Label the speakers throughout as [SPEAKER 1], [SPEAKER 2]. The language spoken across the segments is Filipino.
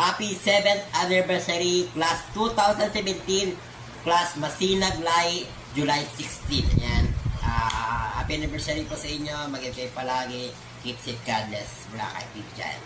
[SPEAKER 1] Happy 7th anniversary, class 2017, class Masinag Lai, July 16. Ayan. Happy anniversary po sa inyo. Mag-ibig kayo palagi. Keep safe, God bless. Black Eyed Peas dyan.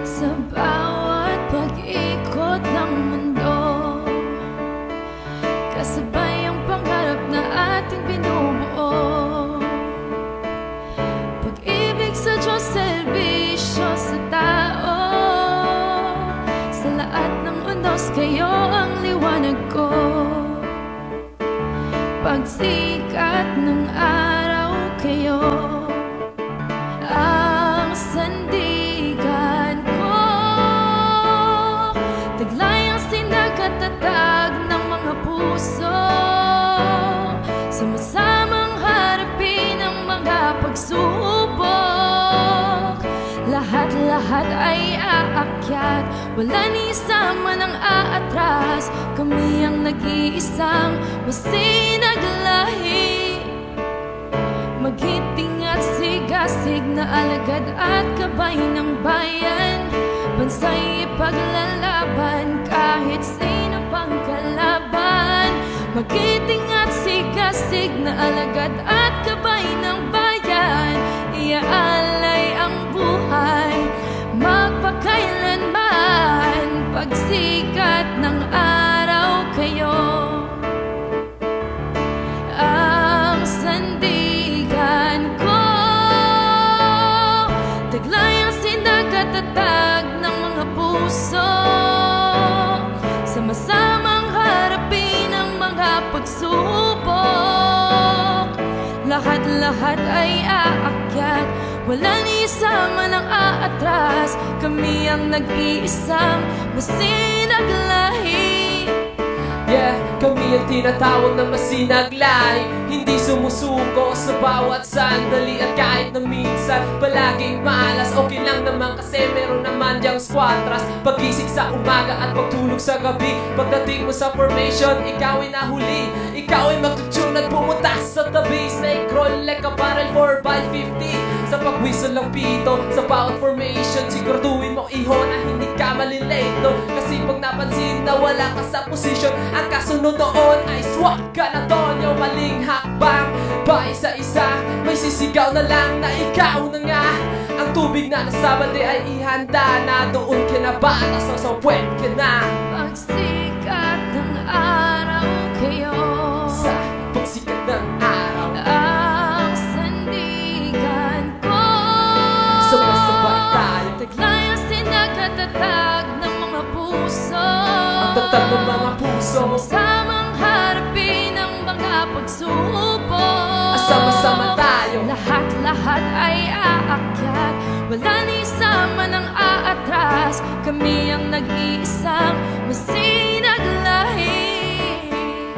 [SPEAKER 2] Sa bawat pag-ikot ng mundo, kasabay ang pangarap na ating binubuo. Pag-ibig sa Diyos, serbisyo sa tao. Sa lahat ng unos, kayo ang liwanag ko. Pagsikat ng araw, kayo ang sandigan ko. Taglay ang sinag at tatag ng mga puso. Sama-samang harapin ang mga pagsubok. Lahat-lahat ay aakyat, wala ni isa man ang aatras. Kami ang nag-iisang masinag lahi, maghiting at sigasig na alagad at gabay ng bayan. Bansay ipaglalaban kahit sino pang kalaban. Maghiting at sigasig na alagad at gabay ng bayan. Iaalay ang buhay magpakailanman. Pagsikat ng araw, kayo ang sandigan ko. Taglay ang sinag at tatag ng mga puso. Sama-samang harapin ang mga pagsubok. Lahat-lahat ay aakyat, wala ni isa man ang aatras. Kami ang nag-iisang masinag lahi.
[SPEAKER 3] Yeah, kami ang tinatawag na masinag lahi. Hindi sumusuko sa bawat sandali. At kahit na minsan palaging maalas, okay lang naman kasi meron naman diyang squadras. Pagising sa umaga at pagtulog sa gabi, pagdating mo sa formation, ikaw ay nahuli. Ikaw ay magtutune at pumunta sa tabi. Snake roll like a barrel 4x50. Sa pag-whistle ng pito, sa bawat formation, siguraduhin mo iho na hindi ka malilate. Kasi pag napansin na wala ka sa position, ang kasunod noon ay swak ka na doon. Yung maling hakbang pa isa-isa, may sisigaw na lang na ikaw na nga. Ang tubig na nasa balde ay ihanda na. Doon ka na ba? Nasa puwet ka na.
[SPEAKER 2] Pagsikat ng araw, kayo
[SPEAKER 3] sa pagsikat ng araw
[SPEAKER 2] ang sandigan ko.
[SPEAKER 3] Sabay-sabay tayo.
[SPEAKER 2] Taglay ang sinag at tatag ng mga puso.
[SPEAKER 3] Ang tatag ng mga puso.
[SPEAKER 2] Sama-samang harapin ang mga pagsubok.
[SPEAKER 3] Sama-sama tayo.
[SPEAKER 2] Lahat-lahat ay aakyat, wala ni isa man ang aatras. Kami ang nag-iisang masinag lahi.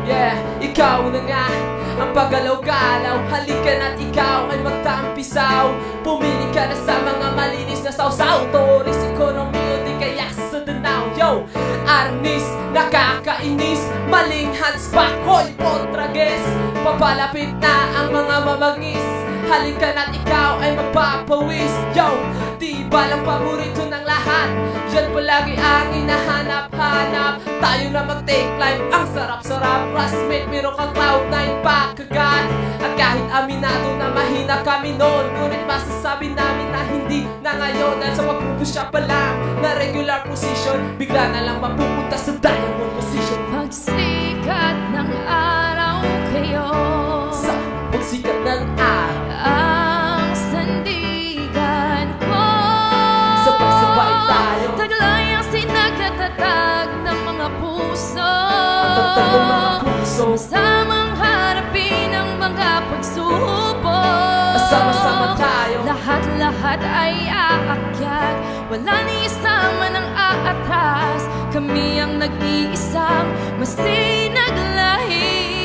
[SPEAKER 3] Yeah, ikaw na nga ang paggalaw-galaw. Halika na't ikaw ay magtampisaw. Pumili ka na sa mga malinis na sausaw. Tourist economy o di kaya sa Danao. Yo, arnis, nakakainis, maling handspot, hoy, potrages. Papalapit na ang mga mamagis. Halika na't ikaw ay magpapawis. Yo, di ba lang paborito ng lahat? Yan palagi ang hinahanap-hanap. Tayo na mag-take life, ang sarap-sarap. Classmate, meron kang cloud9 pa kagat. At kahit aminado na mahina kami noon, ngunit masasabi namin na hindi na ngayon. Dahil sa pagpupusya pa lang na regular position, bigla na lang mapupunta sa diamond position.
[SPEAKER 2] Pagsikat ng araw, kayo
[SPEAKER 3] sa pagsikat ng araw
[SPEAKER 2] ang sandigan ko.
[SPEAKER 3] Sabay-sabay tayo.
[SPEAKER 2] Taglay ang sinag at tatag ng mga puso.
[SPEAKER 3] Ang tatag ng mga puso.
[SPEAKER 2] Sama-samang harapin ang mga Lahat-lahat ay aakyat, wala ni isa man ang aatras. Kami ang nag-iisang masinag lahi.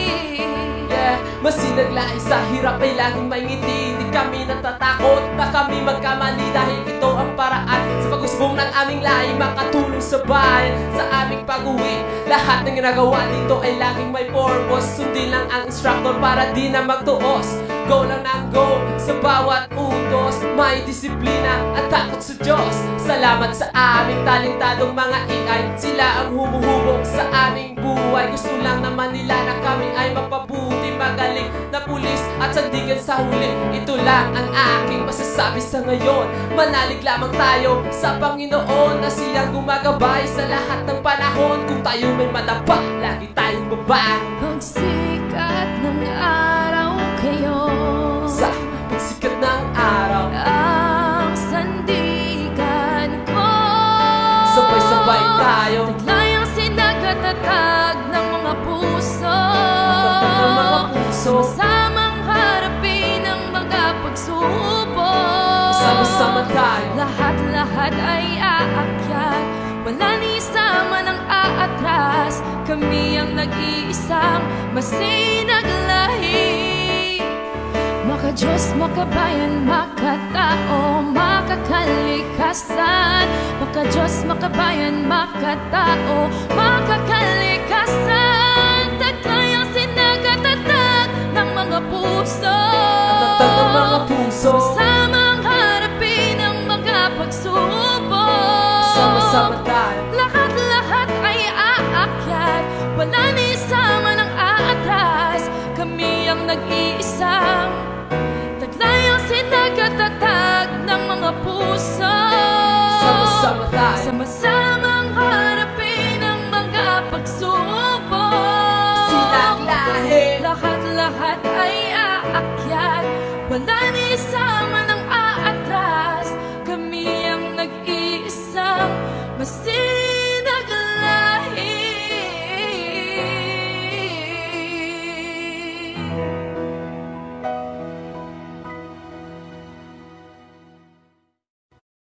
[SPEAKER 3] Masinag lahi sa hirap ay laging may ngiti. Di kami natatakot na kami magkamali, dahil ito ang paraan sa pag-usbong ng aming lahi, makatulong sa bayan sa aming pag-uwi. Lahat ng ginagawa dito ay laging may purpose. Sundin lang ang instructor para di na magtuos. Go lang ng go sa bawat utos. May disiplina at takot sa Diyos. Salamat sa aming talentadong mga AI. Sila ang humuhubog sa aming buhay. Gusto lang naman nila na kami ay mapabuti, magaling na pulis at sandigan sa huli. Ito lang ang aking masasabi sa ngayon. Manalig lamang tayo sa Panginoon na siyang gumagabay sa lahat ng panahon. Kung tayo may madapa, lagi tayong babae.
[SPEAKER 2] Pagsikat ng araw kayo,
[SPEAKER 3] sa pagsikat ng araw,
[SPEAKER 2] ang sandigan ko.
[SPEAKER 3] sabay-sabay tayo.
[SPEAKER 2] Taglayang sinagatatag ng mga puso,
[SPEAKER 3] ng mga puso.
[SPEAKER 2] Samang harapin ang mga pagsubok.
[SPEAKER 3] Sama-sama tayo.
[SPEAKER 2] Lahat-lahat ay aakyat, wala ni isa man ang aatras. Kami ang nag-iisang masinag lahi. Maka-Diyos, makabayan, makatao, makakalikasan. Maka-Diyos, makabayan, makatao, makakalikasan. Taglay ang sinagatatag ng mga puso,
[SPEAKER 3] Tatag ng mga puso.
[SPEAKER 2] Samang harapin ang mga pagsubok.
[SPEAKER 3] Sama-sama tayo.
[SPEAKER 2] Lahat-lahat ay aakyat, wala ni isa man ang aatras. Kami ang nag-iisang taglay ang sinagatatag ng mga puso.
[SPEAKER 3] Sama-sama tayo.
[SPEAKER 2] Sama-samang harapin ang mga pagsubok.
[SPEAKER 3] Silang lahi.
[SPEAKER 2] Lahat-lahat ay aakyat, wala ni isa man